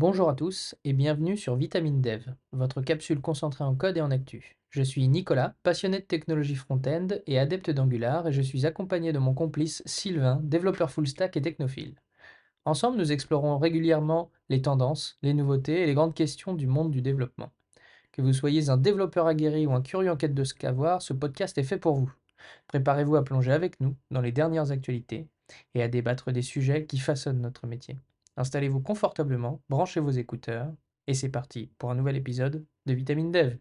Bonjour à tous et bienvenue sur Vitamine Dev, votre capsule concentrée en code et en actu. Je suis Nicolas, passionné de technologie front-end et adepte d'Angular et je suis accompagné de mon complice Sylvain, développeur full stack et technophile. Ensemble, nous explorons régulièrement les tendances, les nouveautés et les grandes questions du monde du développement. Que vous soyez un développeur aguerri ou un curieux en quête de savoir, ce podcast est fait pour vous. Préparez-vous à plonger avec nous dans les dernières actualités et à débattre des sujets qui façonnent notre métier. Installez-vous confortablement, branchez vos écouteurs et c'est parti pour un nouvel épisode de Vitamine Dev.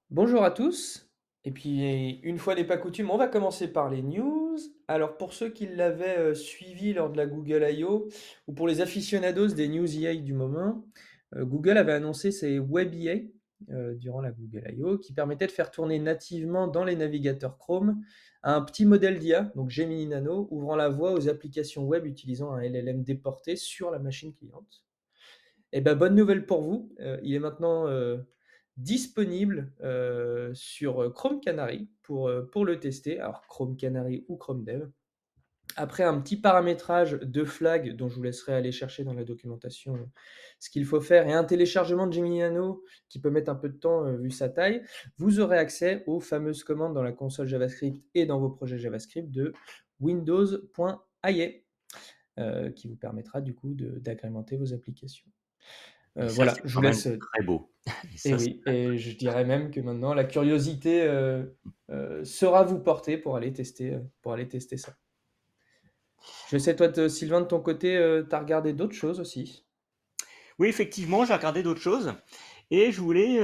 Bonjour à tous, et puis une fois n'est pas coutume, on va commencer par les news. Alors pour ceux qui l'avaient suivi lors de la Google I.O. ou pour les aficionados des news EA du moment, Google avait annoncé ses Web EA durant la Google I.O. qui permettait de faire tourner nativement dans les navigateurs Chrome un petit modèle d'IA, donc Gemini Nano, ouvrant la voie aux applications web utilisant un LLM déporté sur la machine cliente. Eh ben, bonne nouvelle pour vous, il est maintenant disponible sur Chrome Canary pour le tester. Alors Chrome Canary ou Chrome Dev. Après un petit paramétrage de flag dont je vous laisserai aller chercher dans la documentation ce qu'il faut faire et un téléchargement de Gemini Nano qui peut mettre un peu de temps vu sa taille, vous aurez accès aux fameuses commandes dans la console JavaScript et dans vos projets JavaScript de Windows.ia qui vous permettra du coup d'agrémenter vos applications. Et ça, Voilà, c'est je vous quand même laisse. très beau. Et Et ça, c'est oui, et je dirais même que maintenant la curiosité sera vous porter pour aller tester ça. Je sais, toi, Sylvain, de ton côté, tu as regardé d'autres choses aussi. oui, effectivement, j'ai regardé d'autres choses et je voulais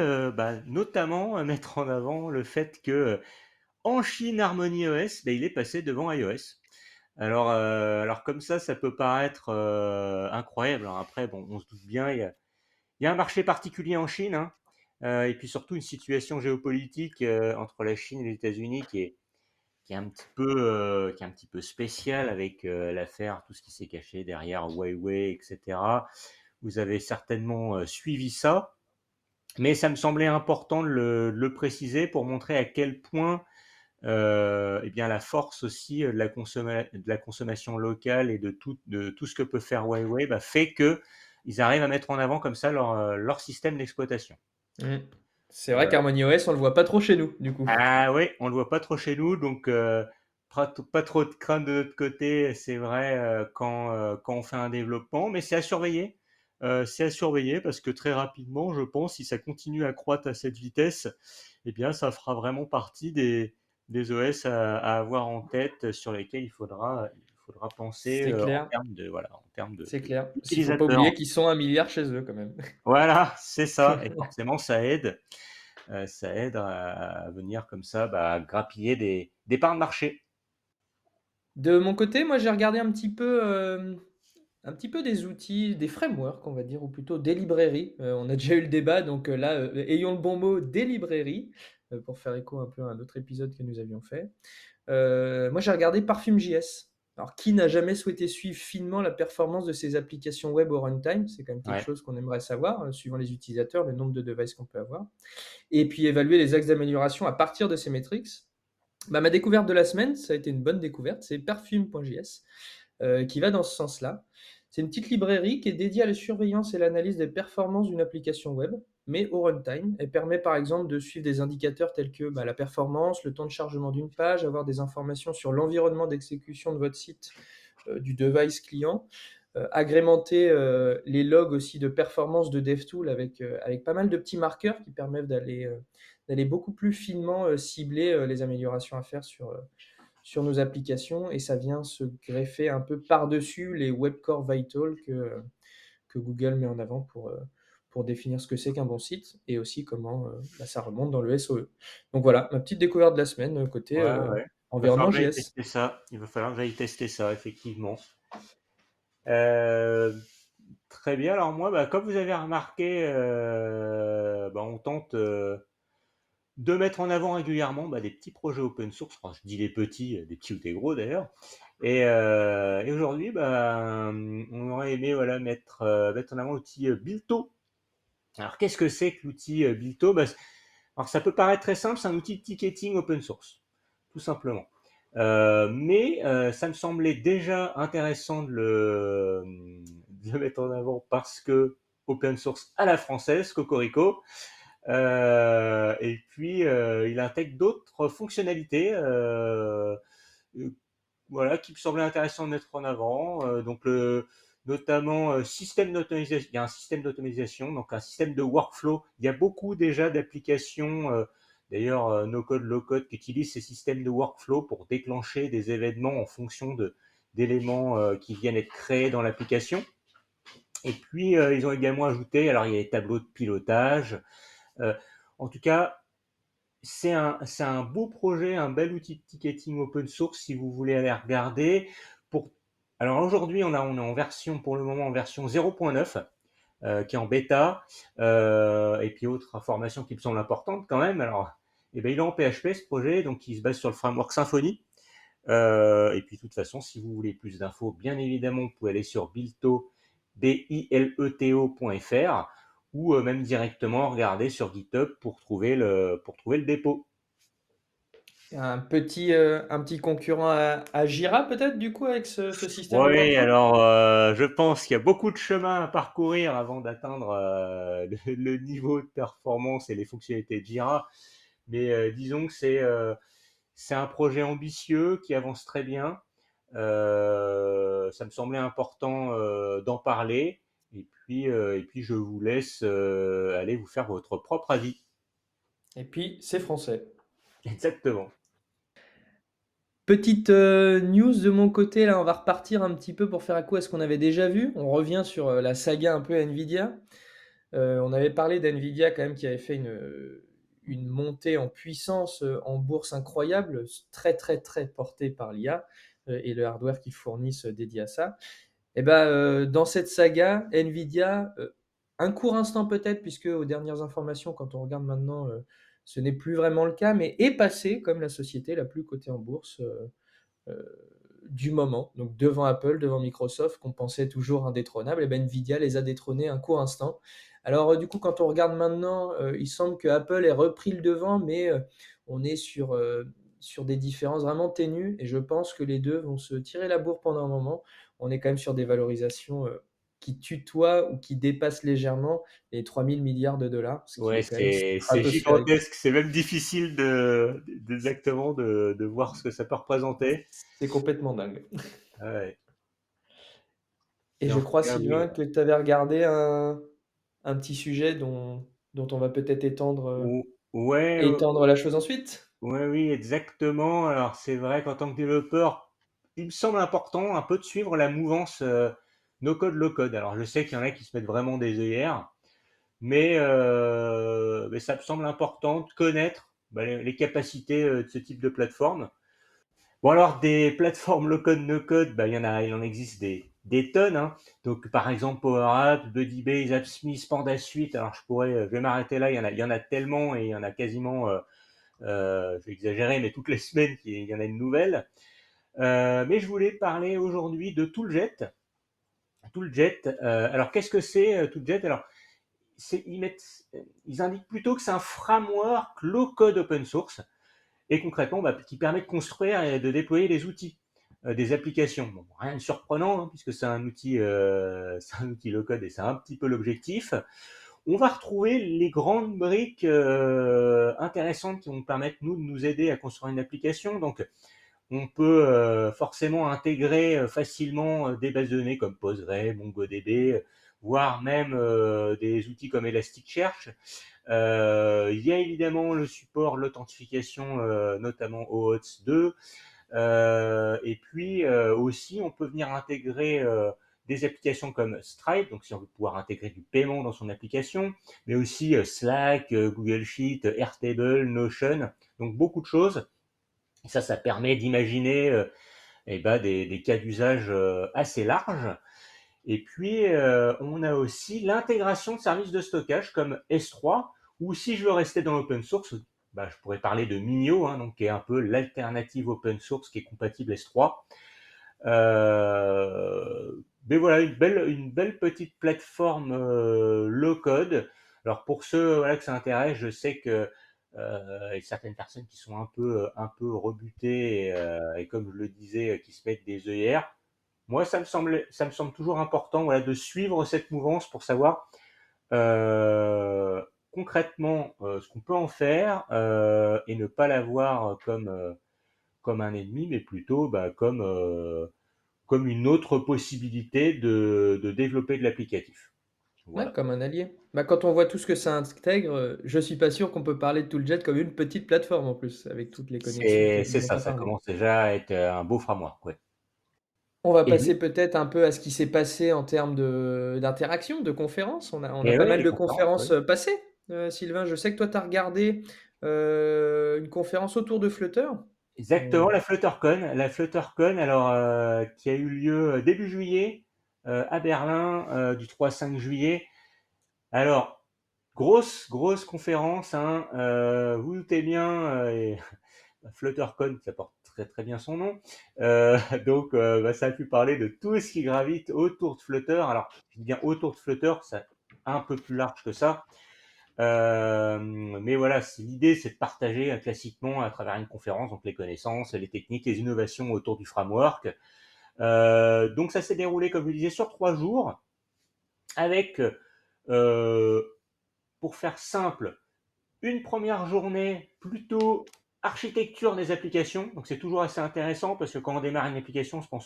notamment mettre en avant le fait que en Chine, Harmony OS, il est passé devant iOS. Alors comme ça peut paraître incroyable. Alors après, bon, on se doute bien, il y a un marché particulier en Chine, hein, et puis surtout une situation géopolitique entre la Chine et les États-Unis qui est un petit peu spéciale avec l'affaire, tout ce qui s'est caché derrière Huawei, etc. Vous avez certainement suivi ça, mais ça me semblait important de le préciser pour montrer à quel point eh bien la force aussi de la consommation locale et de tout ce que peut faire Huawei fait que ils arrivent à mettre en avant comme ça leur système d'exploitation. Mm. C'est vrai Voilà. qu'Harmony OS, on le voit pas trop chez nous, du coup. Ah oui, on le voit pas trop chez nous, donc pas trop de crainte de notre côté, c'est vrai, quand on fait un développement, mais c'est à surveiller parce que très rapidement, je pense, si ça continue à croître à cette vitesse, eh bien, ça fera vraiment partie des OS à avoir en tête sur lesquels il faudra penser C'est en clair, termes voilà, en termes c'est clair. Parce qu'il faut pas d'utilisateurs. oublier qu'ils sont 1 milliard chez eux, quand même. Voilà, c'est ça, et forcément, ça aide à venir comme ça, grappiller des parts de marché. De mon côté, moi, j'ai regardé un petit peu des outils, des frameworks, on va dire, ou plutôt des librairies. On a déjà eu le débat, donc là, ayons le bon mot, des librairies, pour faire écho un peu à un autre épisode que nous avions fait. Moi, j'ai regardé Parfum.js. Alors, qui n'a jamais souhaité suivre finement la performance de ses applications web au runtime? C'est quand même quelque Ouais. chose qu'on aimerait savoir, suivant les utilisateurs, le nombre de devices qu'on peut avoir. Et puis, évaluer les axes d'amélioration à partir de ces métriques. Bah, ma découverte de la semaine, ça a été une bonne découverte, c'est Perfume.js, qui va dans ce sens-là. C'est une petite librairie qui est dédiée à la surveillance et l'analyse des performances d'une application web, mais au runtime. Elle permet par exemple de suivre des indicateurs tels que la performance, le temps de chargement d'une page, avoir des informations sur l'environnement d'exécution de votre site, du device client, agrémenter les logs aussi de performance de DevTool avec pas mal de petits marqueurs qui permettent d'aller beaucoup plus finement cibler les améliorations à faire sur nos applications et ça vient se greffer un peu par-dessus les Web Core Vital que Google met en avant pour définir ce que c'est qu'un bon site et aussi comment ça remonte dans le SOE. Donc voilà, ma petite découverte de la semaine côté Ouais, ouais. Il va falloir environnement que j'aille JS. tester ça. Il va falloir que j'aille tester ça, effectivement. Euh, Très bien. Alors moi, comme vous avez remarqué, on tente de mettre en avant régulièrement des petits projets open source. Enfin, je dis les petits, des petits ou des gros d'ailleurs. Et aujourd'hui, on aurait aimé mettre en avant l'outil Builto. Alors qu'est-ce que c'est que l'outil Builto? Alors ça peut paraître très simple, c'est un outil de ticketing open source, tout simplement. Mais ça me semblait déjà intéressant de de mettre en avant parce que open source à la française, cocorico. Et puis, il intègre d'autres fonctionnalités euh, voilà, qui me semblait intéressant de mettre en avant. Notamment système d'automatisation. Il y a un système d'automatisation, donc un système de workflow. Il y a beaucoup déjà d'applications, d'ailleurs no code, low code, qui utilisent ces systèmes de workflow pour déclencher des événements en fonction d'éléments qui viennent être créés dans l'application. Et puis ils ont également ajouté, alors il y a les tableaux de pilotage. Euh, En tout cas, c'est un beau projet, un bel outil de ticketing open source si vous voulez aller regarder. Pour... Alors aujourd'hui, on est en version, pour le moment, en version 0.9, qui est en bêta, et puis autre information qui me semble importante quand même. Alors, eh ben, il est en PHP ce projet, donc il se base sur le framework Symfony. Et puis de toute façon, si vous voulez plus d'infos, bien évidemment, vous pouvez aller sur bileto.fr ou même directement regarder sur GitHub pour trouver le dépôt. Un petit concurrent à Jira peut-être du coup avec ce système de Oui, workflow? alors je pense qu'il y a beaucoup de chemin à parcourir avant d'atteindre le niveau de performance et les fonctionnalités de Jira. Mais disons que c'est un projet ambitieux qui avance très bien. Ça me semblait important d'en parler. Et puis je vous laisse aller vous faire votre propre avis. Et puis c'est français. Exactement. Petite news de mon côté, là on va repartir un petit peu pour faire à quoi est-ce qu'on avait déjà vu. On revient sur la saga un peu Nvidia. On avait parlé d'Nvidia quand même qui avait fait une montée en puissance en bourse incroyable, très très très portée par l'IA et le hardware qu'ils fournissent dédié à ça. Et ben dans cette saga, Nvidia, un court instant peut-être, puisque aux dernières informations, quand on regarde maintenant, ce n'est plus vraiment le cas, mais est passé comme la société la plus cotée en bourse du moment, donc devant Apple, devant Microsoft, qu'on pensait toujours indétrônable, et ben Nvidia les a détrônés un court instant. Alors du coup, quand on regarde maintenant, il semble que Apple ait repris le devant, mais on est sur des différences vraiment ténues, et je pense que les deux vont se tirer la bourre pendant un moment. On est quand même sur des valorisations qui tutoient ou qui dépassent légèrement les 3000 milliards de dollars, ce qui Ouais, est quand même c'est stratosphérique. gigantesque. C'est même difficile exactement de voir ce que ça peut représenter. C'est complètement dingue. Ouais. Et Mais je en tout crois, cas, oui. Sylvain, que tu avais regardé un petit sujet dont on va peut-être Ouais, étendre la chose ensuite. ouais, oui, exactement. Alors, c'est vrai qu'en tant que développeur, il me semble important un peu de suivre la mouvance no code, low code. Alors, je sais qu'il y en a qui se mettent vraiment des œillères, mais ça me semble important de connaître bah, les capacités de ce type de plateforme. Bon alors des plateformes low code no code, bah, il en existe des tonnes, hein. Donc par exemple Power Apps, Buddy AppSmith, PandaSuite. Alors je vais m'arrêter là. Il y en a tellement et il y en a quasiment, je vais exagérer, mais toutes les semaines il y en a une nouvelle. Mais je voulais parler aujourd'hui de Tooljet. Tooljet. Alors qu'est-ce que c'est Tooljet? Alors ils ils indiquent plutôt que c'est un framework low code open source et concrètement bah, qui permet de construire et de déployer des outils, des applications. Bon, rien de surprenant hein, puisque c'est un outil low code et c'est un petit peu l'objectif. On va retrouver les grandes briques intéressantes qui vont permettre nous de nous aider à construire une application. Donc on peut forcément intégrer facilement des bases de données comme Postgre, MongoDB, voire même des outils comme Elasticsearch. Il y a évidemment le support, l'authentification, notamment OAuth 2. Et puis aussi, on peut venir intégrer des applications comme Stripe, donc si on veut pouvoir intégrer du paiement dans son application, mais aussi Slack, Google Sheet, Airtable, Notion, donc beaucoup de choses. Et ça permet d'imaginer eh ben, des cas d'usage assez larges. Et puis, on a aussi l'intégration de services de stockage comme S3, ou si je veux rester dans l'open source, bah, je pourrais parler de Minio, hein, donc, qui est un peu l'alternative open source qui est compatible S3. Euh, mais voilà, une belle petite plateforme low code. Alors pour ceux voilà, que ça intéresse, je sais que y a certaines personnes qui sont un peu rebutées et comme je le disais, qui se mettent des œillères. moi, ça me semble toujours important, voilà, de suivre cette mouvance pour savoir euh, concrètement ce qu'on peut en faire et ne pas la voir comme un ennemi, mais plutôt bah, comme une autre possibilité de développer de l'applicatif. Ouais, Voilà. comme un allié. Bah, quand on voit tout ce que ça intègre, je suis pas sûr qu'on peut parler de Tooljet comme une petite plateforme en plus, avec toutes les connexions C'est dont tu ça, as ça parlé. commence déjà à être un beau framework. Ouais. On va Et, passer peut-être un peu à ce qui s'est passé en termes d'interaction, de conférences. On a et pas ouais, mal les de conférences, conférences ouais. passées, Sylvain. Je sais que toi, tu as regardé une conférence autour de Flutter. Exactement, On- la FlutterCon, alors qui a eu lieu début juillet à Berlin, du 3 au 5 juillet. Alors, grosse conférence, hein, vous vous doutez bien, FlutterCon, ça porte très très bien son nom. Donc, bah, ça a pu parler de tout ce qui gravite autour de Flutter. Alors, je dis bien autour de Flutter, c'est un peu plus large que ça. Mais voilà, l'idée, c'est de partager classiquement à travers une conférence, donc les connaissances, les techniques, les innovations autour du framework. Donc, ça s'est déroulé, comme je le disais, sur 3 jours, avec, euh, pour faire simple, une première journée plutôt architecture des applications. Donc c'est toujours assez intéressant parce que quand on démarre une application, on se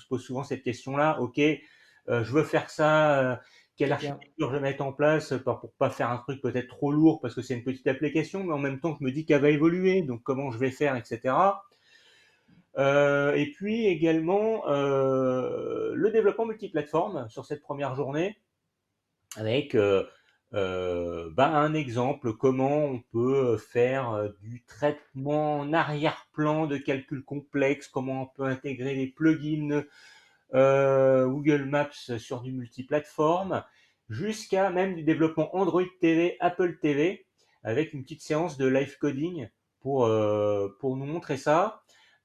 pose souvent cette question-là. Ok, je veux faire ça. Quelle C'est clair. architecture je vais mettre en place pour pas faire un truc peut-être trop lourd parce que c'est une petite application, mais en même temps je me dis qu'elle va évoluer. Donc comment je vais faire, etc. Et puis également le développement multiplateforme sur cette première journée avec bah, un exemple, comment on peut faire du traitement en arrière-plan de calculs complexes, comment on peut intégrer des plugins Google Maps sur du multiplateforme, jusqu'à même du développement Android TV, Apple TV, avec une petite séance de live coding pour nous montrer ça.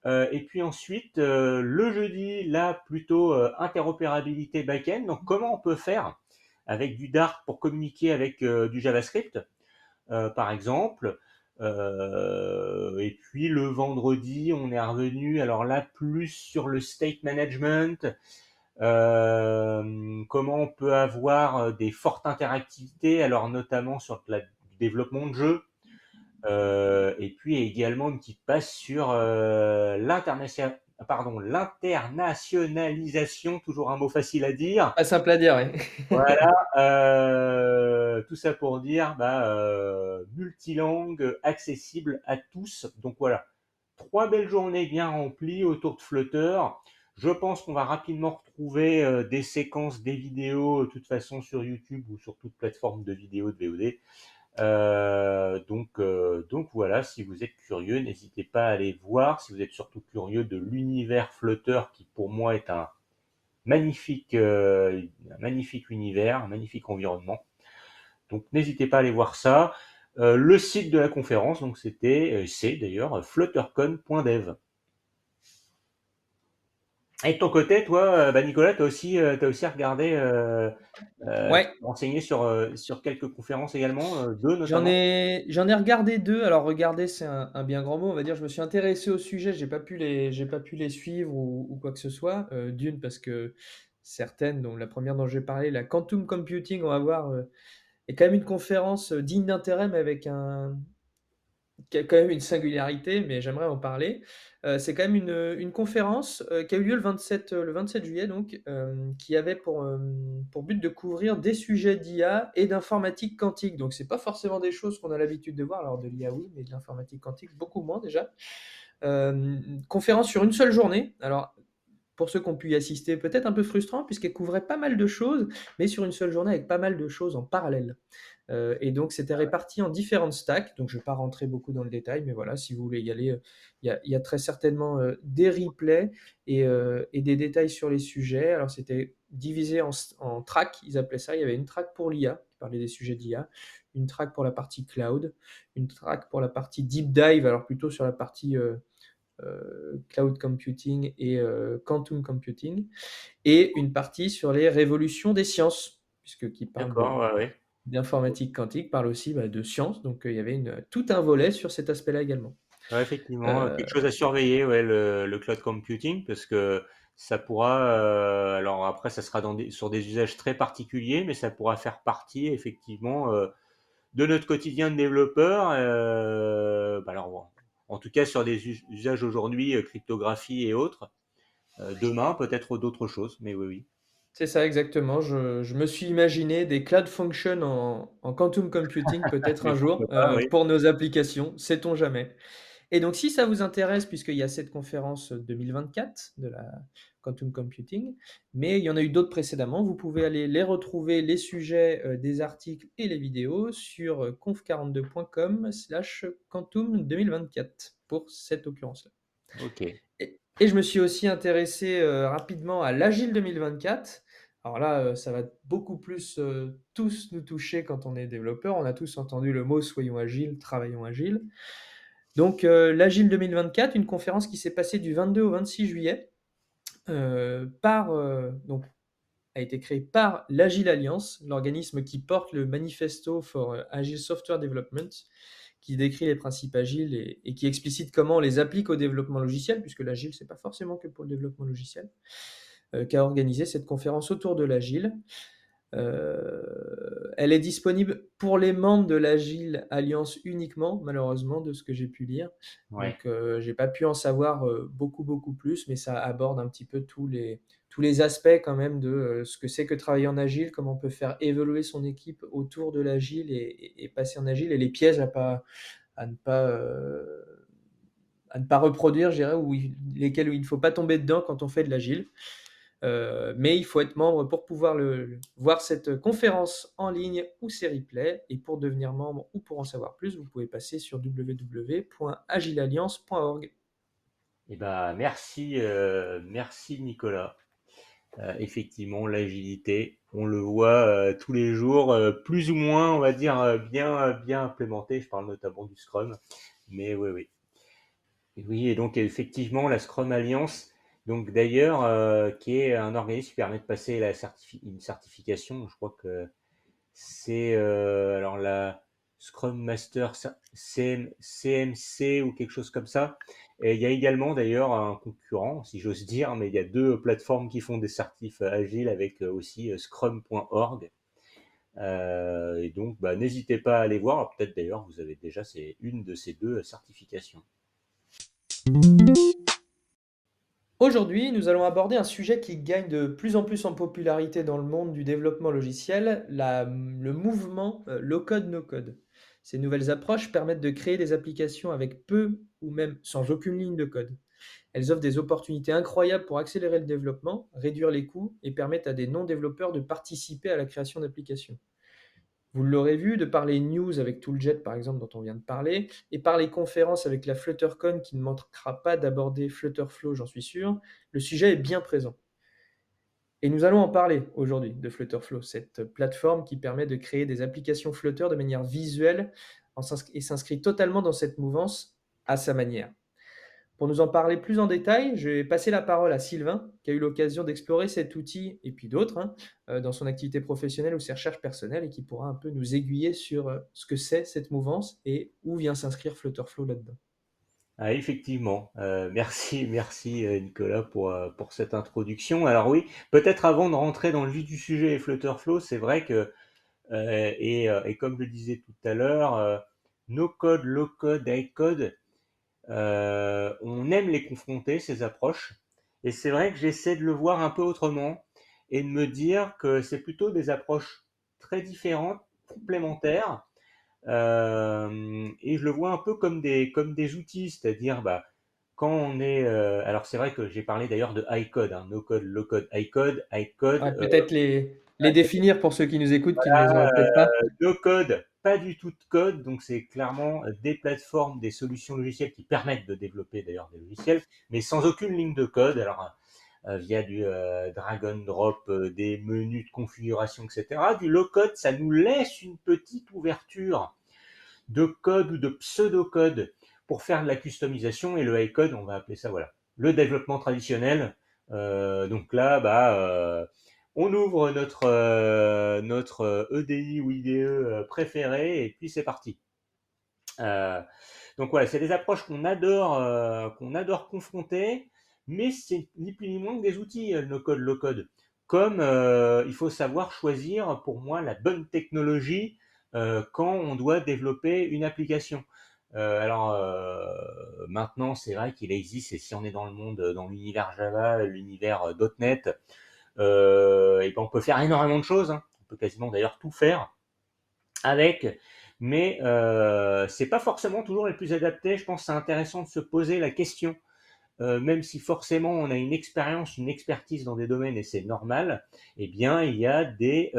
Et puis ensuite, le jeudi, là, plutôt interopérabilité back-end. Donc, comment on peut faire avec du Dart pour communiquer avec du JavaScript, par exemple. Et puis le vendredi, on est revenu, alors là, plus sur le state management, comment on peut avoir des fortes interactivités, alors notamment sur du développement de jeux, et puis également une petite passe sur l'internationalisation, toujours un mot facile à dire. Pas simple à dire, ouais. Voilà, tout ça pour dire bah, multilangue, accessible à tous. Donc voilà, 3 belles journées bien remplies autour de Flutter. Je pense qu'on va rapidement retrouver des séquences, des vidéos, de toute façon sur YouTube ou sur toute plateforme de vidéo de VOD. Donc voilà, si vous êtes curieux, n'hésitez pas à aller voir. Si vous êtes surtout curieux de l'univers Flutter, qui pour moi est un magnifique univers, un magnifique environnement. Donc n'hésitez pas à aller voir ça. Le site de la conférence, donc c'est d'ailleurs fluttercon.dev. Et de ton côté, toi, bah Nicolas, t'as aussi regardé, tu Ouais, t'es renseigné sur quelques conférences également, deux j'en notamment. ai, j'en ai regardé deux. Alors, regarder, c'est un bien grand mot. On va dire, je me suis intéressé au sujet. J'ai pas pu les suivre ou quoi que ce soit. D'une, parce que certaines, dont la première dont je vais parler, la Quantum Computing, on va voir, est quand même une conférence digne d'intérêt, mais avec qui a quand même une singularité, mais j'aimerais en parler. C'est quand même une conférence qui a eu lieu le 27 juillet, donc, qui avait pour but de couvrir des sujets d'IA et d'informatique quantique. Donc, c'est pas forcément des choses qu'on a l'habitude de voir. Alors, de l'IA, oui, mais de l'informatique quantique, beaucoup moins déjà. Conférence sur une seule journée. Alors, pour ceux qui ont pu y assister, peut-être un peu frustrant, puisqu'elle couvrait pas mal de choses, mais sur une seule journée avec pas mal de choses en parallèle. Et donc, c'était réparti en différentes stacks. Donc, je ne vais pas rentrer beaucoup dans le détail, mais voilà, si vous voulez y aller, il y a très certainement des replays et des détails sur les sujets. Alors, c'était divisé en tracks, ils appelaient ça. Il y avait une track pour l'IA, qui parlait des sujets d'IA, une track pour la partie cloud, une track pour la partie deep dive, alors plutôt sur la partie cloud computing et quantum computing, et une partie sur les révolutions des sciences, puisque qui parle D'accord, ouais, ouais. d'informatique quantique parle aussi de sciences, donc il y avait tout un volet sur cet aspect-là également. Ouais, effectivement, Euh, quelque chose à surveiller, ouais, le cloud computing, parce que Ça pourra, alors après, ça sera sur des usages très particuliers, mais ça pourra faire partie effectivement de notre quotidien de développeur. Alors, bon, en tout cas, sur des usages aujourd'hui, cryptographie et autres. Demain, peut-être d'autres choses, mais oui, oui. C'est ça exactement. Je me suis imaginé des cloud functions en quantum computing peut-être Mais un pourquoi jour pas, oui. pour nos applications, sait-on jamais. Et donc, si ça vous intéresse, puisqu'il y a cette conférence 2024 de la quantum computing, mais il y en a eu d'autres précédemment, vous pouvez aller les retrouver, les sujets des articles et les vidéos sur conf42.com/quantum 2024 pour cette occurrence-là. Ok. Et je me suis aussi intéressé rapidement à l'Agile 2024. Alors là, ça va beaucoup plus tous nous toucher quand on est développeur. On a tous entendu le mot soyons agiles, travaillons agile. Donc, l'Agile 2024, une conférence qui s'est passée du 22 au 26 juillet, donc, a été créée par l'Agile Alliance, l'organisme qui porte le Manifesto for Agile Software Development, qui décrit les principes agiles et qui explicite comment on les applique au développement logiciel, puisque l'agile, c'est pas forcément que pour le développement logiciel, qui a organisé cette conférence autour de l'agile. Elle est disponible pour les membres de l'Agile Alliance uniquement, malheureusement, de ce que j'ai pu lire. Ouais. Donc, j'ai pas pu en savoir beaucoup plus, mais ça aborde un petit peu tous les aspects quand même de ce que c'est que travailler en Agile, comment on peut faire évoluer son équipe autour de l'Agile et passer en Agile, et les pièges à ne pas, à ne pas reproduire, je dirais, lesquels il ne faut pas tomber dedans quand on fait de l'Agile. Mais il faut être membre pour pouvoir voir cette conférence en ligne ou ses replays. Et pour devenir membre ou pour en savoir plus, vous pouvez passer sur www.agilealliance.org. Eh ben, merci Nicolas. Effectivement, l'agilité, on le voit tous les jours, plus ou moins, on va dire, bien implémenté. Je parle notamment du Scrum, mais oui, oui. Et oui, et donc effectivement, la Scrum Alliance, donc d'ailleurs, qui est un organisme qui permet de passer une certification. Je crois que c'est alors la Scrum Master CMC ou quelque chose comme ça. Et il y a également d'ailleurs un concurrent, si j'ose dire, mais il y a deux plateformes qui font des certifs agiles avec aussi scrum.org. Et donc, bah, n'hésitez pas à aller voir. Peut-être d'ailleurs, vous avez déjà une de ces deux certifications. Aujourd'hui, nous allons aborder un sujet qui gagne de plus en plus en popularité dans le monde du développement logiciel, le mouvement low-code, no-code. Ces nouvelles approches permettent de créer des applications avec peu ou même sans aucune ligne de code. Elles offrent des opportunités incroyables pour accélérer le développement, réduire les coûts et permettent à des non-développeurs de participer à la création d'applications. Vous l'aurez vu, de par les news avec Tooljet par exemple dont on vient de parler, et par les conférences avec la FlutterCon qui ne manquera pas d'aborder Flutterflow, j'en suis sûr, le sujet est bien présent. Et nous allons en parler aujourd'hui de Flutterflow, cette plateforme qui permet de créer des applications Flutter de manière visuelle et s'inscrit totalement dans cette mouvance à sa manière. Pour nous en parler plus en détail, je vais passer la parole à Sylvain, qui a eu l'occasion d'explorer cet outil et puis d'autres dans son activité professionnelle ou ses recherches personnelles et qui pourra un peu nous aiguiller sur ce que c'est cette mouvance et où vient s'inscrire Flutterflow là-dedans. Ah, effectivement, merci Nicolas pour cette introduction. Alors oui, peut-être avant de rentrer dans le vif du sujet et Flutterflow, c'est vrai que et comme je le disais tout à l'heure, no code, low code, high code, on aime les confronter, ces approches. Et c'est vrai que j'essaie de le voir un peu autrement et de me dire que c'est plutôt des approches très différentes, complémentaires. Et je le vois un peu comme des outils, c'est-à-dire bah, quand on est... alors c'est vrai que j'ai parlé d'ailleurs de high code, hein, no code, low code, high code, high Ouais, code. peut-être les définir pour ceux qui nous écoutent, qui ne les auraient peut-être pas. No code, pas du tout de code, donc c'est clairement des plateformes, des solutions logicielles qui permettent de développer d'ailleurs des logiciels, mais sans aucune ligne de code, alors via du drag and drop, des menus de configuration, etc. Du low code, ça nous laisse une petite ouverture de code ou de pseudo-code pour faire de la customisation, et le high code, on va appeler ça voilà, le développement traditionnel. Donc là, bah, on ouvre notre EDI ou IDE préféré et puis c'est parti. Euh, donc voilà, c'est des approches qu'on adore confronter, mais c'est ni plus ni moins que des outils, le no-code, low-code. Comme il faut savoir choisir, pour moi, la bonne technologie quand on doit développer une application. Alors maintenant, c'est vrai qu'il existe, et si on est dans le monde, dans l'univers Java, l'univers .NET, et ben on peut faire énormément de choses, hein. On peut quasiment d'ailleurs tout faire avec, mais c'est pas forcément toujours les plus adaptés. Je pense que c'est intéressant de se poser la question, même si forcément on a une expérience, une expertise dans des domaines et c'est normal, eh bien il y a des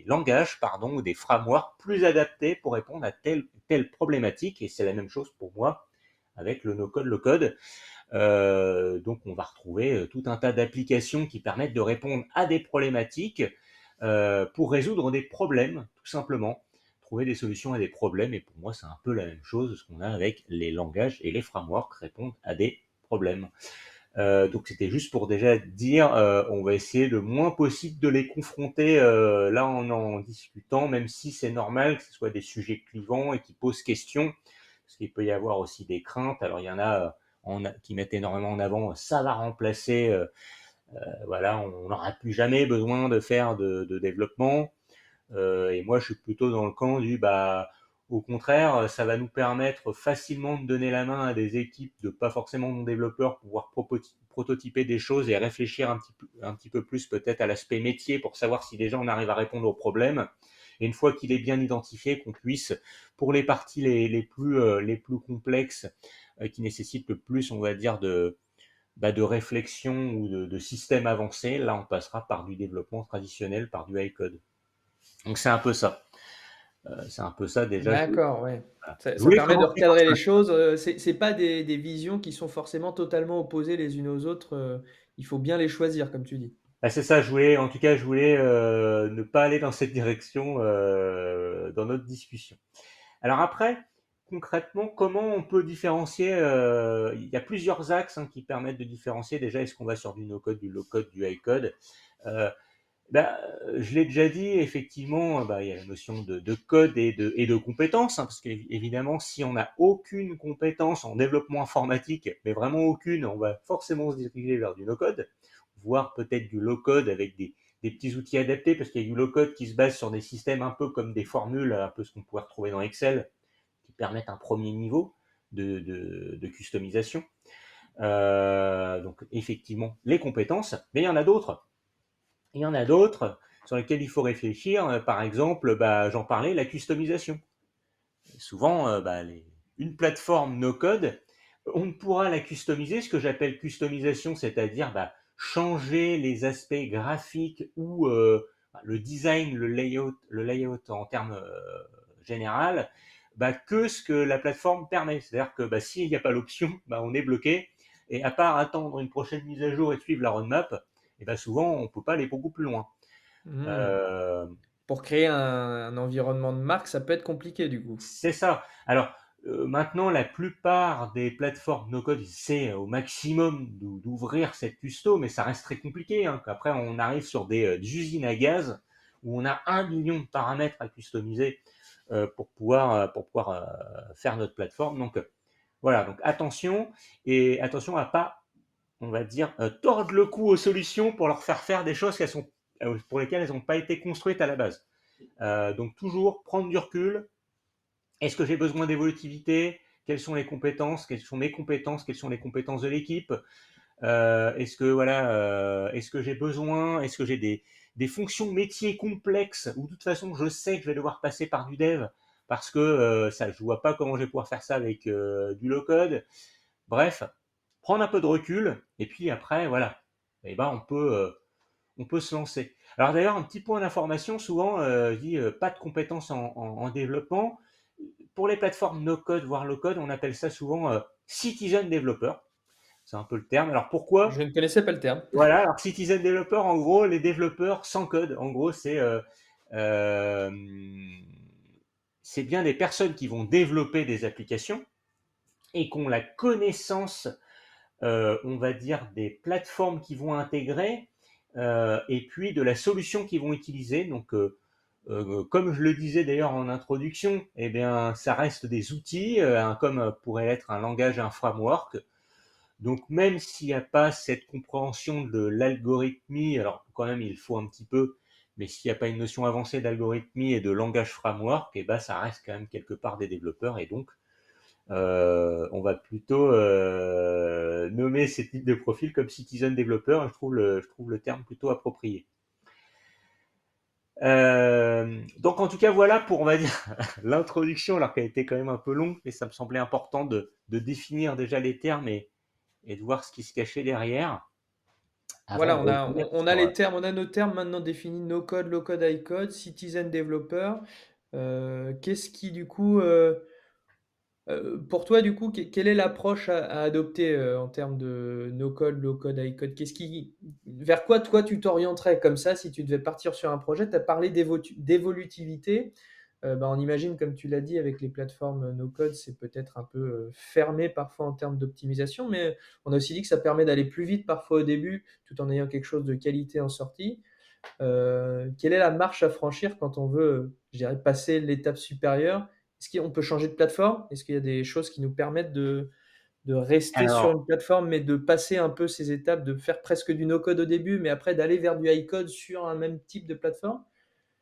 langages pardon, ou des frameworks plus adaptés pour répondre à telle problématique, et c'est la même chose pour moi avec le no-code, low-code. Donc on va retrouver tout un tas d'applications qui permettent de répondre à des problématiques pour résoudre des problèmes, tout simplement. Trouver des solutions à des problèmes, et pour moi c'est un peu la même chose, ce qu'on a avec les langages et les frameworks répondent à des problèmes. Donc c'était juste pour déjà dire, on va essayer le moins possible de les confronter là en discutant, même si c'est normal que ce soit des sujets clivants et qui posent question, parce qu'il peut y avoir aussi des craintes. Alors il y en a qui mettent énormément en avant, ça va remplacer, voilà, on n'aura plus jamais besoin de faire de développement. Et moi, je suis plutôt dans le camp du bah, au contraire, ça va nous permettre facilement de donner la main à des équipes de pas forcément non développeurs pour pouvoir prototyper des choses et réfléchir un petit peu plus peut-être à l'aspect métier pour savoir si déjà on arrive à répondre aux problèmes. Et une fois qu'il est bien identifié, qu'on puisse, pour les parties les plus complexes, qui nécessitent le plus, on va dire, de réflexion ou de système avancé, là on passera par du développement traditionnel, par du high code. Donc c'est un peu ça. C'est un peu ça déjà. D'accord, ouais. Voilà. Je Ça voulais permet de commencer par recadrer les ça. choses, c'est pas des visions qui sont forcément totalement opposées les unes aux autres, il faut bien les choisir comme tu dis. Ah, c'est ça, je voulais, en tout cas, je voulais ne pas aller dans cette direction dans notre discussion. Alors après, concrètement, comment on peut différencier il y a plusieurs axes qui permettent de différencier. Déjà, est-ce qu'on va sur du no-code, du low-code, du high-code? euh, Bah, je l'ai déjà dit, effectivement, bah, il y a la notion de code et de compétences, parce qu'évidemment, si on n'a aucune compétence en développement informatique, mais vraiment aucune, on va forcément se diriger vers du no-code, voire peut-être du low-code avec des petits outils adaptés, parce qu'il y a du low-code qui se base sur des systèmes un peu comme des formules, un peu ce qu'on pourrait retrouver dans Excel, qui permettent un premier niveau de customisation. Donc effectivement, les compétences, mais il y en a d'autres. Il y en a d'autres sur lesquels il faut réfléchir. Par exemple, bah, j'en parlais, la customisation. Souvent, une plateforme no-code, on ne pourra la customiser, ce que j'appelle customisation, c'est-à-dire bah, changer les aspects graphiques ou le design, le layout en termes général, bah, que ce que la plateforme permet. C'est-à-dire que bah, s'il n'y a pas l'option, bah, on est bloqué. Et à part attendre une prochaine mise à jour et suivre la roadmap, et bah, souvent on ne peut pas aller beaucoup plus loin. Mmh. Euh, Pour créer un environnement de marque, ça peut être compliqué du coup. c'est ça. Alors maintenant, la plupart des plateformes no-code essaient au maximum d'ouvrir cette custo, mais ça reste très compliqué. Après, on arrive sur des usines à gaz où on a 1 million de paramètres à customiser pour pouvoir faire notre plateforme. Donc voilà, donc attention, et attention à pas, on va dire, tordre le cou aux solutions pour leur faire des choses pour lesquelles elles n'ont pas été construites à la base. Donc toujours prendre du recul. Est-ce que j'ai besoin d'évolutivité? Quelles sont les compétences? Quelles sont mes compétences? Quelles sont les compétences de l'équipe? Est-ce que j'ai besoin? Est-ce que j'ai des fonctions métiers complexes où de toute façon je sais que je vais devoir passer par du dev parce que ça, je vois pas comment je vais pouvoir faire ça avec du low code. Bref, prendre un peu de recul et puis après voilà, et ben on peut se lancer. Alors d'ailleurs, un petit point d'information, souvent, je dis pas de compétences en développement. Pour les plateformes no-code, voire low-code, on appelle ça souvent citizen developer. C'est un peu le terme. Alors Je pourquoi? ne connaissais pas le terme. Voilà, alors citizen developer, en gros, les développeurs sans code. En gros, euh, c'est bien des personnes qui vont développer des applications et qui ont la connaissance, on va dire, des plateformes qu'ils vont intégrer et puis de la solution qu'ils vont utiliser. Donc, comme je le disais d'ailleurs en introduction, ça reste des outils, comme pourrait être un langage, un framework. Donc même s'il n'y a pas cette compréhension de l'algorithmie, alors quand même il faut un petit peu, mais s'il n'y a pas une notion avancée d'algorithmie et de langage framework, et ben ça reste quand même quelque part des développeurs et donc on va plutôt nommer ces types de profils comme citizen développeur. Je trouve le terme plutôt approprié. Donc en tout cas voilà pour on va dire l'introduction alors qu'elle a été quand même un peu longue mais ça me semblait important de définir déjà les termes et de voir ce qui se cachait derrière avant Voilà, de revenir on a sur les termes, on a nos termes maintenant définis, no code, low code, high code, citizen developer. Qu'est-ce qui du coup, pour toi du coup, quelle est l'approche à adopter en termes de no code, low code, high code? Vers quoi toi tu t'orienterais comme ça si tu devais partir sur un projet? Tu as parlé d'évolutivité. Bah, on imagine, comme tu l'as dit, avec les plateformes no-code, c'est peut-être un peu fermé parfois en termes d'optimisation, mais on a aussi dit que ça permet d'aller plus vite parfois au début, tout en ayant quelque chose de qualité en sortie. Quelle est la marche à franchir quand on veut, je dirais, passer l'étape supérieure? Est-ce qu'on peut changer de plateforme? Est-ce qu'il y a des choses qui nous permettent de rester sur alors une plateforme, mais de passer un peu ces étapes, de faire presque du no-code au début, mais après d'aller vers du high-code sur un même type de plateforme?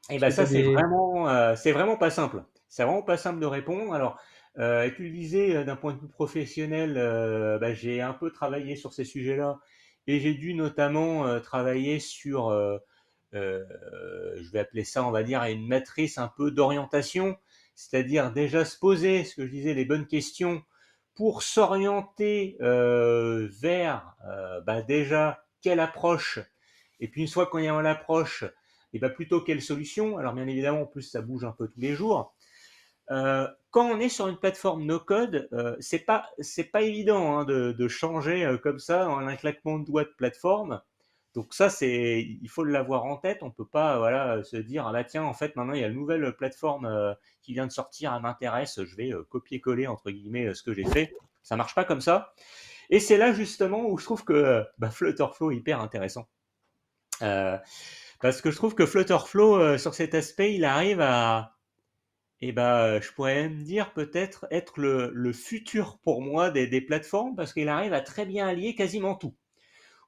et Est-ce ben que tu ça as des... c'est vraiment pas simple. C'est vraiment pas simple de répondre. Alors et tu le disais d'un point de vue professionnel, bah, j'ai un peu travaillé sur ces sujets-là et j'ai dû notamment travailler sur euh, je vais appeler ça, on va dire, une matrice un peu d'orientation, c'est-à-dire déjà se poser, ce que je disais, les bonnes questions pour s'orienter vers bah, déjà quelle approche, et puis une fois qu'on est en l'approche, et bah plutôt quelle solution. Alors bien évidemment, en plus ça bouge un peu tous les jours. Quand on est sur une plateforme no code, c'est pas évident hein, de changer comme ça en un claquement de doigts de plateforme. Donc ça, c'est, il faut l'avoir en tête. On peut pas, voilà, se dire ah bah tiens, en fait maintenant il y a une nouvelle plateforme qui vient de sortir, elle m'intéresse, je vais copier-coller entre guillemets ce que j'ai fait. Ça marche pas comme ça. Et c'est là justement où je trouve que bah, Flutterflow est hyper intéressant. Euh, parce que je trouve que Flutterflow sur cet aspect, il arrive à, et bah, je pourrais même dire peut-être être le futur pour moi des plateformes parce qu'il arrive à très bien allier quasiment tout.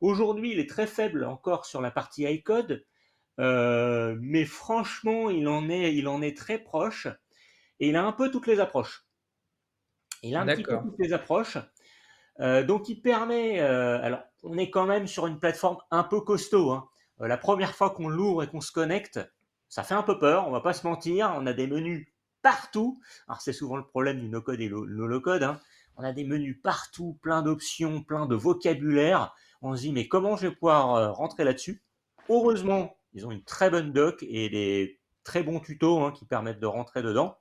Aujourd'hui, il est très faible encore sur la partie iCode, mais franchement, il en est très proche et il a un peu toutes les approches. Il a un petit peu D'accord. toutes les approches. Donc, il permet. Alors, on est quand même sur une plateforme un peu costaud. Hein. La première fois qu'on l'ouvre et qu'on se connecte, ça fait un peu peur. On va pas se mentir. On a des menus partout. Alors, c'est souvent le problème du no-code et le low-code. Hein. On a des menus partout, plein d'options, plein de vocabulaire. On se dit, mais comment je vais pouvoir rentrer là-dessus? Heureusement, ils ont une très bonne doc et des très bons tutos hein, qui permettent de rentrer dedans.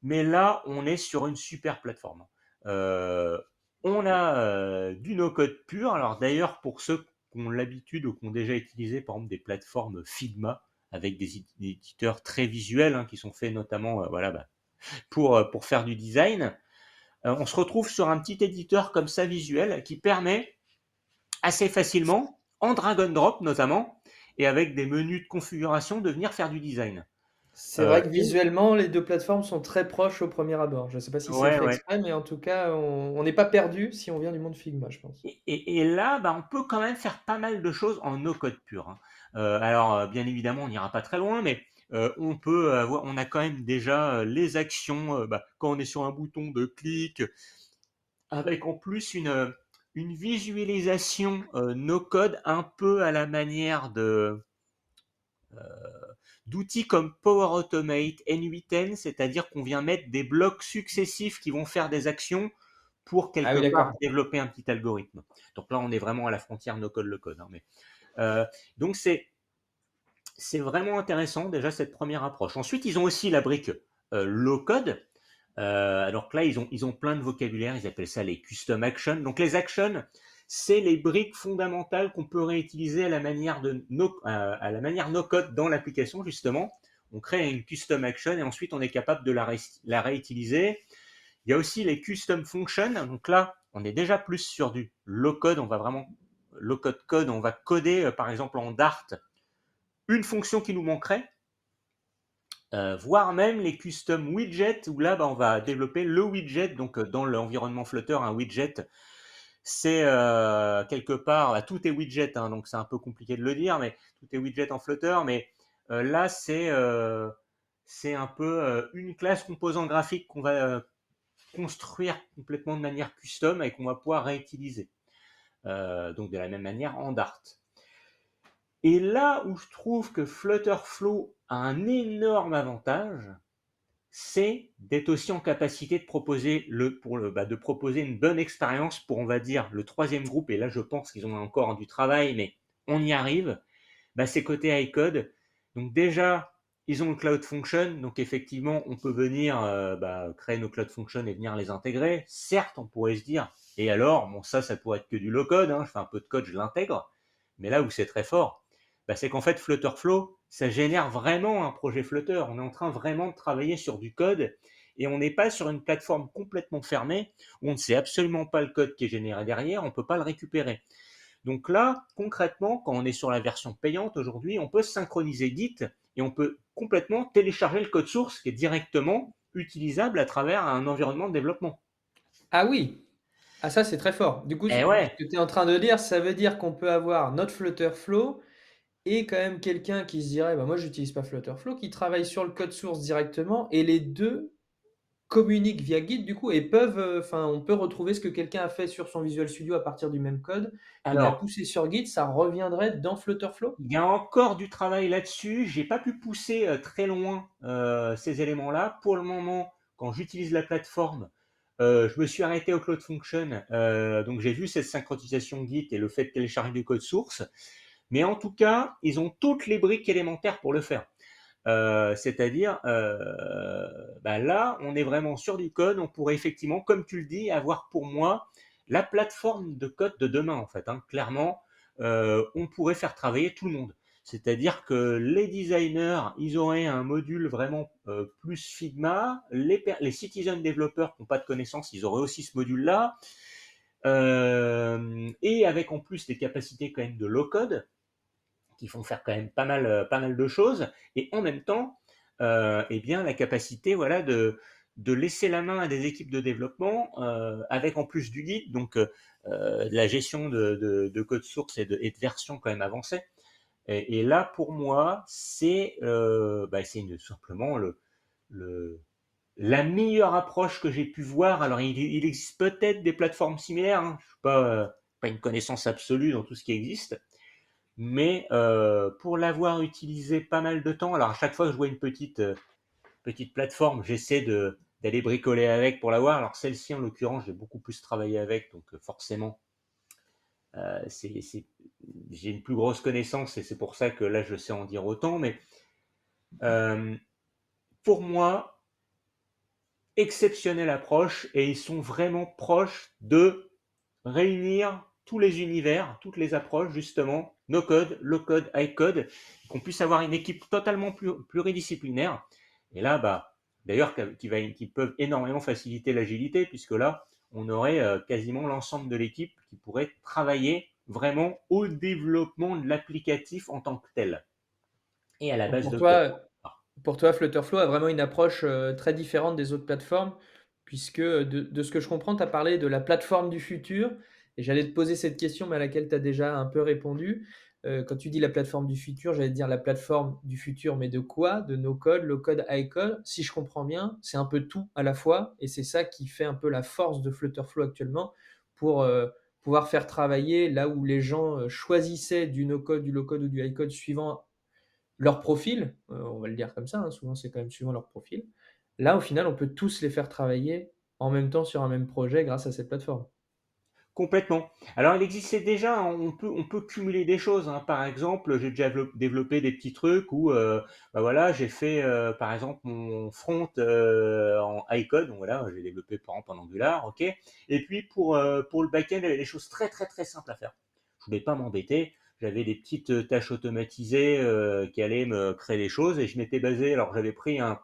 Mais là, on est sur une super plateforme. Euh, on a du no-code pur. Alors d'ailleurs, pour ceux qui ont l'habitude ou qui ont déjà utilisé, par exemple, des plateformes Figma avec des éditeurs très visuels hein, qui sont faits notamment voilà, bah, pour faire du design, on se retrouve sur un petit éditeur comme ça visuel qui permet assez facilement, en drag and drop notamment, et avec des menus de configuration, de venir faire du design. C'est vrai que Et, visuellement, les deux plateformes sont très proches au premier abord. Je ne sais pas si c'est ouais, fait ouais. exprès, mais en tout cas, on n'est pas perdu si on vient du monde Figma, je pense. Et là, bah, on peut quand même faire pas mal de choses en no code pur. Hein. Bien évidemment, on n'ira pas très loin, mais on peut avoir, on a quand même déjà les actions. Bah, quand on est sur un bouton de clic, avec en plus une visualisation no code un peu à la manière de d'outils comme Power Automate, N8N, c'est-à-dire qu'on vient mettre des blocs successifs qui vont faire des actions pour Ah quelque oui, part d'accord. développer un petit algorithme. Donc là, on est vraiment à la frontière no code le code. Hein, mais euh, donc c'est vraiment intéressant déjà cette première approche. Ensuite, ils ont aussi la brique low code. Alors que là, ils ont plein de vocabulaire. Ils appellent ça les custom actions. Donc les actions, c'est les briques fondamentales qu'on peut réutiliser à la manière no code dans l'application justement. On crée une custom action et ensuite on est capable de la réutiliser. Il y a aussi les custom functions. Donc là, on est déjà plus sur du low code. On va vraiment low code. On va coder par exemple en Dart une fonction qui nous manquerait. Voire même les custom widgets où là bah, on va développer le widget donc dans l'environnement Flutter un widget c'est quelque part, bah, tout est widget, hein, donc c'est un peu compliqué de le dire, mais tout est widget en Flutter, mais là c'est un peu une classe composant graphique qu'on va construire complètement de manière custom et qu'on va pouvoir réutiliser. Donc de la même manière en Dart. Et là où je trouve que Flutterflow a un énorme avantage, c'est d'être aussi en capacité de proposer de proposer une bonne expérience pour, on va dire, le troisième groupe. Et là, je pense qu'ils ont encore du travail, mais on y arrive. Bah, c'est côté iCode. Donc déjà, ils ont le Cloud Function. Donc effectivement, on peut venir créer nos Cloud Functions et venir les intégrer. Certes, on pourrait se dire, et alors, bon, ça pourrait être que du low-code. Hein, je fais un peu de code, je l'intègre. Mais là où c'est très fort, bah, c'est qu'en fait, Flutterflow, ça génère vraiment un projet Flutter. On est en train vraiment de travailler sur du code et on n'est pas sur une plateforme complètement fermée où on ne sait absolument pas le code qui est généré derrière, on ne peut pas le récupérer. Donc là, concrètement, quand on est sur la version payante aujourd'hui, on peut synchroniser Git et on peut complètement télécharger le code source qui est directement utilisable à travers un environnement de développement. Ah oui! Ah ça, c'est très fort. Du coup, Eh ce ouais, que tu es en train de dire, ça veut dire qu'on peut avoir notre Flutterflow et quand même quelqu'un qui se dirait, bah moi j'utilise pas Flutterflow, qui travaille sur le code source directement et les deux communiquent via Git du coup et peuvent, enfin on peut retrouver ce que quelqu'un a fait sur son Visual Studio à partir du même code. Il a alors poussé sur Git, ça reviendrait dans Flutterflow? il y a encore du travail là-dessus. J'ai pas pu pousser très loin ces éléments-là. Pour le moment, quand j'utilise la plateforme, je me suis arrêté au Cloud Function. Donc j'ai vu cette synchronisation Git et le fait de télécharger du code source. Mais en tout cas, ils ont toutes les briques élémentaires pour le faire. C'est-à-dire, là, on est vraiment sur du code. On pourrait effectivement, comme tu le dis, avoir pour moi la plateforme de code de demain, en fait. Hein. Clairement, on pourrait faire travailler tout le monde. C'est-à-dire que les designers, ils auraient un module vraiment plus Figma. Les citizen développeurs qui n'ont pas de connaissances, ils auraient aussi ce module-là. Et avec en plus des capacités quand même de low-code qui font faire quand même pas mal de choses, et en même temps, eh bien, la capacité, voilà, de laisser la main à des équipes de développement, avec en plus du guide, donc de la gestion de code source et de version quand même avancée. Et là, pour moi, c'est simplement le, la meilleure approche que j'ai pu voir. Alors, il existe peut-être des plateformes similaires, hein. Je ne suis pas une connaissance absolue dans tout ce qui existe, mais pour l'avoir utilisé pas mal de temps, alors à chaque fois que je vois une petite plateforme, j'essaie d'aller bricoler avec pour l'avoir. Alors celle-ci, en l'occurrence, j'ai beaucoup plus travaillé avec, donc forcément, c'est j'ai une plus grosse connaissance et c'est pour ça que là, je sais en dire autant. Mais euh, pour moi, exceptionnelle approche et ils sont vraiment proches de réunir tous les univers, toutes les approches justement, no code, low code, high code, qu'on puisse avoir une équipe totalement pluridisciplinaire. Et là, d'ailleurs, qui peuvent énormément faciliter l'agilité, puisque là, on aurait quasiment l'ensemble de l'équipe qui pourrait travailler vraiment au développement de l'applicatif en tant que tel et à la Donc base de code. pour toi, Flutterflow a vraiment une approche très différente des autres plateformes, puisque de ce que je comprends, tu as parlé de la plateforme du futur, et j'allais te poser cette question, mais à laquelle tu as déjà un peu répondu. Quand tu dis la plateforme du futur, j'allais te dire la plateforme du futur, mais de quoi? De no code, low code, high code. Si je comprends bien, c'est un peu tout à la fois, et c'est ça qui fait un peu la force de Flutterflow actuellement pour pouvoir faire travailler là où les gens choisissaient du no code, du low code ou du high code suivant leur profil, on va le dire comme ça, hein, souvent c'est quand même suivant leur profil. Là, au final, on peut tous les faire travailler en même temps sur un même projet grâce à cette plateforme. Complètement. Alors, il existait déjà, hein, on peut cumuler des choses. Hein. Par exemple, j'ai déjà développé des petits trucs où, voilà, j'ai fait, par exemple, mon front en iCode. Donc voilà, j'ai développé par exemple en Angular, ok. Et puis pour le back-end, il y avait des choses très très très simples à faire. Je voulais pas m'embêter. J'avais des petites tâches automatisées qui allaient me créer des choses et je m'étais basé. Alors, j'avais pris un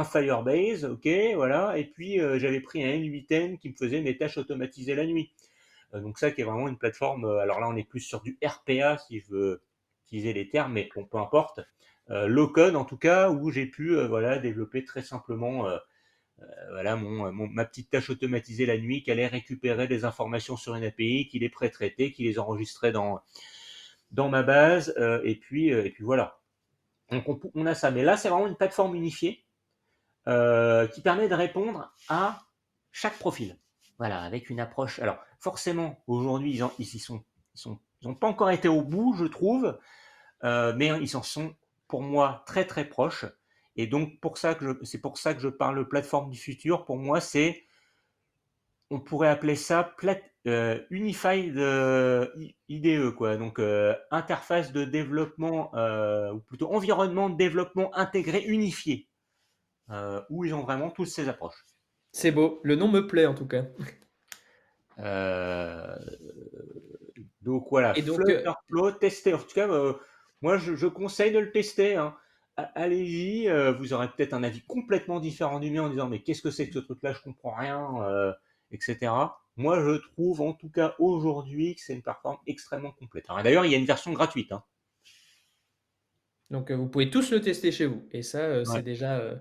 Firebase, ok, voilà, et puis j'avais pris un N8N qui me faisait mes tâches automatisées la nuit. Donc ça qui est vraiment une plateforme, alors là on est plus sur du RPA si je veux utiliser les termes, mais bon, peu importe. Low code en tout cas, où j'ai pu voilà, développer très simplement Voilà ma petite tâche automatisée la nuit qui allait récupérer des informations sur une API, qui les pré-traitait, qui les enregistrait dans ma base, et puis voilà. Donc on a ça. Mais là, c'est vraiment une plateforme unifiée qui permet de répondre à chaque profil. Voilà, avec une approche. Alors, forcément, aujourd'hui, ils ont pas encore été au bout, je trouve, mais ils en sont, pour moi, très très proches. Et donc, c'est pour ça que je parle de plateforme du futur. Pour moi, on pourrait appeler ça Unified IDE, quoi. Donc, interface de développement, ou plutôt environnement de développement intégré unifié, où ils ont vraiment toutes ces approches. C'est beau, le nom me plaît en tout cas. Euh, donc voilà, Et donc, Flutterflow, tester. En tout cas, moi, je conseille de le tester, hein. Allez-y, vous aurez peut-être un avis complètement différent du mien en disant mais qu'est-ce que c'est que ce truc-là, je comprends rien, etc. Moi, je trouve en tout cas aujourd'hui que c'est une plateforme extrêmement complète. Alors, d'ailleurs, il y a une version gratuite, hein. vous pouvez tous le tester chez vous. Et ça, Ouais. c'est déjà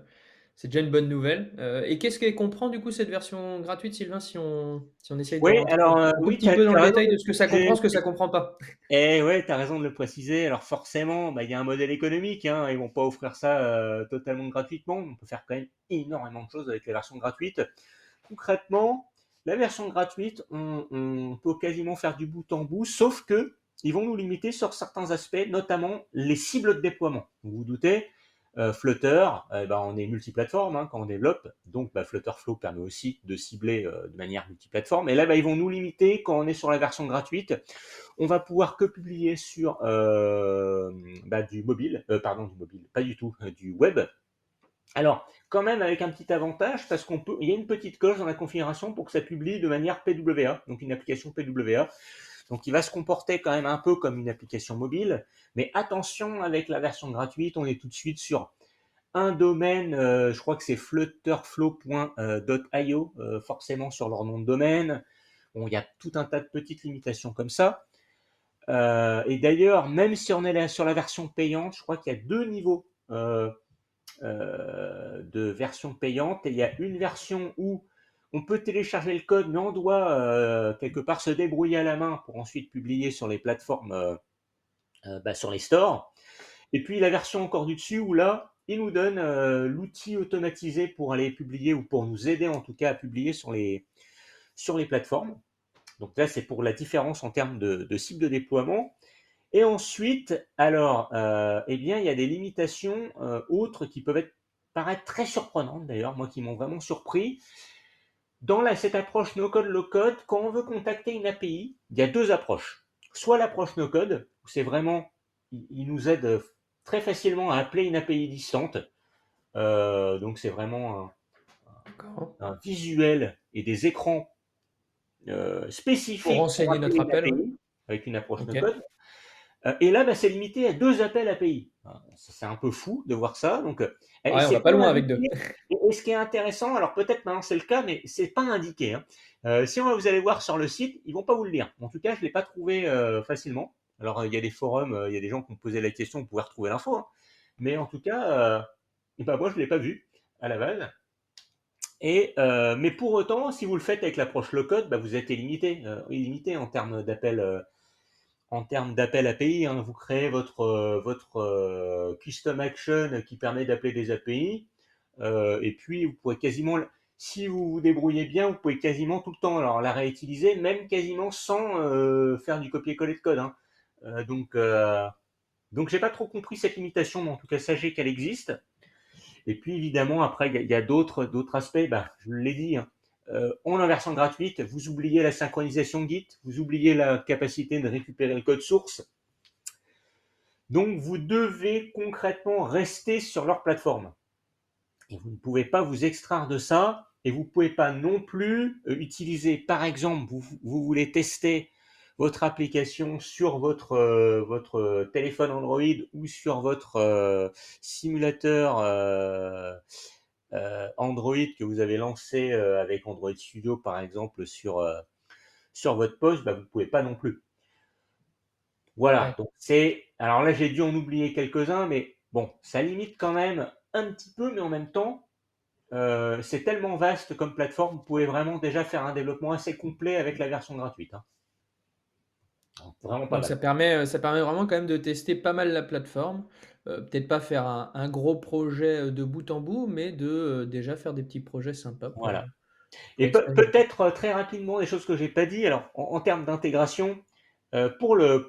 une bonne nouvelle. Et qu'est-ce qu'elle comprend du coup cette version gratuite, Sylvain, si on essaye de Oui, rentrer alors un tout oui, petit peu dans tu le as raison détail de de le ce que ça comprend, préciser. ce que ça comprend pas. Et ouais, tu as raison de le préciser. Alors forcément, bah, il y a un modèle économique, hein. Ils vont pas offrir ça totalement gratuitement. On peut faire quand même énormément de choses avec la version gratuite. Concrètement, la version gratuite, on peut quasiment faire du bout en bout, sauf que ils vont nous limiter sur certains aspects, notamment les cibles de déploiement. Vous vous doutez, Flutter, bah, on est multiplateforme, hein, quand on développe, donc bah, Flutterflow permet aussi de cibler de manière multiplateforme. Et là, bah, ils vont nous limiter quand on est sur la version gratuite. On va pouvoir que publier sur bah, du mobile, du mobile, pas du tout, du web. Alors, quand même avec un petit avantage, parce il y a une petite coche dans la configuration pour que ça publie de manière PWA, donc une application PWA. Donc, il va se comporter quand même un peu comme une application mobile. Mais attention, avec la version gratuite, on est tout de suite sur un domaine, je crois que c'est flutterflow.io, forcément sur leur nom de domaine. Bon, il y a tout un tas de petites limitations comme ça. Et d'ailleurs, même si on est là sur la version payante, je crois qu'il y a deux niveaux de version payante. Et il y a une version où on peut télécharger le code, mais on doit quelque part se débrouiller à la main pour ensuite publier sur les plateformes, bah, sur les stores. Et puis la version encore du dessus où là, il nous donne l'outil automatisé pour aller publier ou pour nous aider en tout cas à publier sur les plateformes. Donc là, c'est pour la différence en termes de cible de déploiement. Et ensuite, alors, eh bien, il y a des limitations autres qui peuvent paraître très surprenantes d'ailleurs, moi qui m'ont vraiment surpris. Cette approche no-code, low-code, quand on veut contacter une API, il y a deux approches. Soit l'approche no-code, où c'est vraiment, il nous aide très facilement à appeler une API distante. Donc c'est vraiment D'accord. un visuel et des écrans Pour spécifiques pour renseigner appeler notre une appel, ouais. API avec une approche Ok. no-code. Et là, bah, c'est limité à deux appels API. C'est un peu fou de voir ça. Donc, et Ouais, on c'est va pas pas loin avec deux. indiqué. Et ce qui est intéressant, alors peut-être maintenant c'est le cas, mais c'est pas indiqué, hein. Si vous allez voir sur le site, ils vont pas vous le dire. En tout cas, je l'ai pas trouvé facilement. Alors, il y a des forums, il y a des gens qui ont posé la question, vous pouvez retrouver l'info, hein. Mais en tout cas, bah, moi, je l'ai pas vu à la base. Mais pour autant, si vous le faites avec l'approche low-code, bah, vous êtes illimité en termes d'appel API, hein. Vous créez votre custom action qui permet d'appeler des API. Et puis, vous pouvez quasiment, si vous vous débrouillez bien, vous pouvez quasiment tout le temps alors, la réutiliser, même quasiment sans faire du copier-coller de code, hein. Donc, j'ai pas trop compris cette limitation, mais en tout cas, sachez qu'elle existe. Et puis évidemment, après, il y a d'autres aspects, bah, je l'ai dit, hein. En version gratuite, vous oubliez la synchronisation Git, vous oubliez la capacité de récupérer le code source. Donc vous devez concrètement rester sur leur plateforme. Et vous ne pouvez pas vous extraire de ça, et vous ne pouvez pas non plus utiliser, par exemple, vous voulez tester votre application sur votre téléphone Android ou sur votre simulateur Android que vous avez lancé avec Android Studio, par exemple, sur votre poste, bah, vous ne pouvez pas non plus. Voilà, Ouais. donc alors là j'ai dû en oublier quelques-uns, mais bon, ça limite quand même un petit peu, mais en même temps, c'est tellement vaste comme plateforme, vous pouvez vraiment déjà faire un développement assez complet avec la version gratuite, hein. Donc, vraiment pas Donc mal. ça permet vraiment quand même de tester pas mal la plateforme. Peut-être pas faire un gros projet de bout en bout, mais de déjà faire des petits projets sympas Voilà. pour Et expérimenter. peut-être très rapidement des choses que j'ai pas dit. Alors, en termes d'intégration, pour le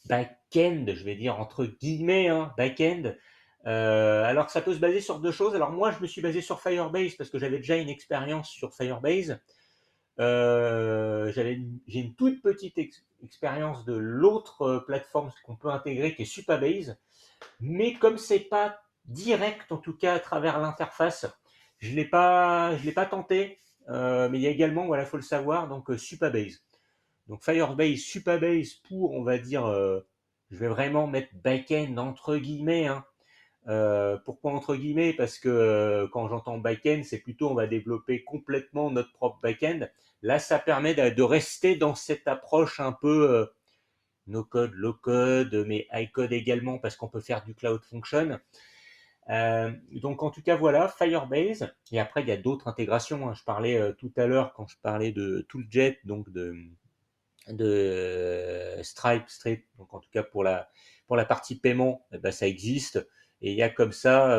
back-end, je vais dire entre guillemets, hein, back-end, alors ça peut se baser sur deux choses. Alors moi, je me suis basé sur Firebase parce que j'avais déjà une expérience sur Firebase. J'ai une toute petite expérience de l'autre plateforme qu'on peut intégrer qui est Supabase, mais comme c'est pas direct en tout cas à travers l'interface, je l'ai pas tenté. Mais il y a également, voilà, faut le savoir, donc Supabase. Donc Firebase, Supabase pour, on va dire, je vais vraiment mettre back-end entre guillemets, hein. Pourquoi entre guillemets? Parce que quand j'entends back-end, c'est plutôt on va développer complètement notre propre back-end. Là, ça permet de rester dans cette approche un peu no code, low code, mais high code également parce qu'on peut faire du cloud function. Donc en tout cas voilà, Firebase. Et après il y a d'autres intégrations, hein. Je parlais tout à l'heure quand je parlais de Tooljet, donc de Stripe, Stripe. Donc en tout cas pour la partie paiement, eh ben, ça existe. Et il y a comme ça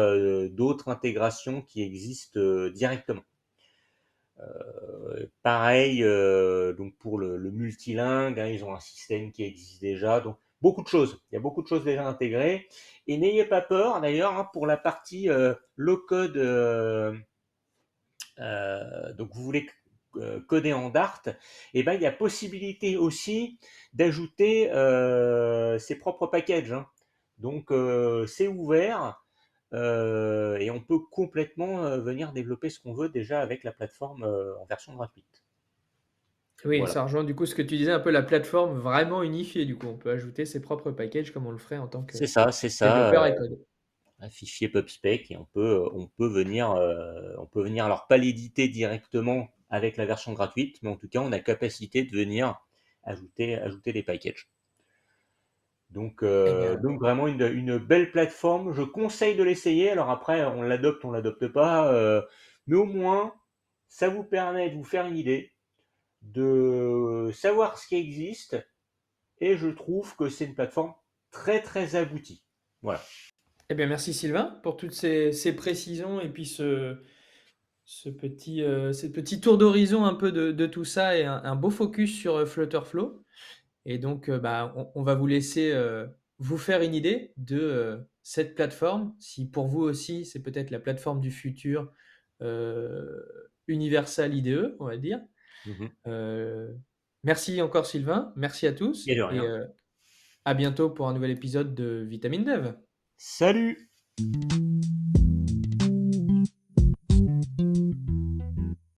d'autres intégrations qui existent directement. Pareil, donc pour le multilingue, hein, ils ont un système qui existe déjà. Donc beaucoup de choses. Il y a beaucoup de choses déjà intégrées. Et n'ayez pas peur, d'ailleurs, hein, pour la partie low code. Donc vous voulez coder en Dart, et ben il y a possibilité aussi d'ajouter ses propres packages, hein. Donc c'est ouvert. Et on peut complètement venir développer ce qu'on veut déjà avec la plateforme en version gratuite. Oui, Voilà. ça rejoint du coup ce que tu disais, un peu la plateforme vraiment unifiée. Du coup, on peut ajouter ses propres packages comme on le ferait en tant que C'est ça. développeur et code. Un fichier PubSpec et on peut venir alors pas l'éditer directement avec la version gratuite, mais en tout cas on a capacité de venir ajouter des packages. Eh bien, Donc vraiment une belle plateforme. Je conseille de l'essayer. Alors après, on l'adopte pas, mais au moins ça vous permet de vous faire une idée, de savoir ce qui existe, et je trouve que c'est une plateforme très très aboutie. Voilà. eh bien, merci Sylvain pour toutes ces précisions et puis ce petit tour d'horizon un peu de tout ça et un beau focus sur Flutterflow. Et donc, bah, on va vous laisser vous faire une idée de cette plateforme. Si pour vous aussi, c'est peut-être la plateforme du futur euh, Universal IDE, on va dire. Mhm. Euh, Merci encore Sylvain, merci à Et tous de et rien. à bientôt pour un nouvel épisode de Vitamine Dev. Salut!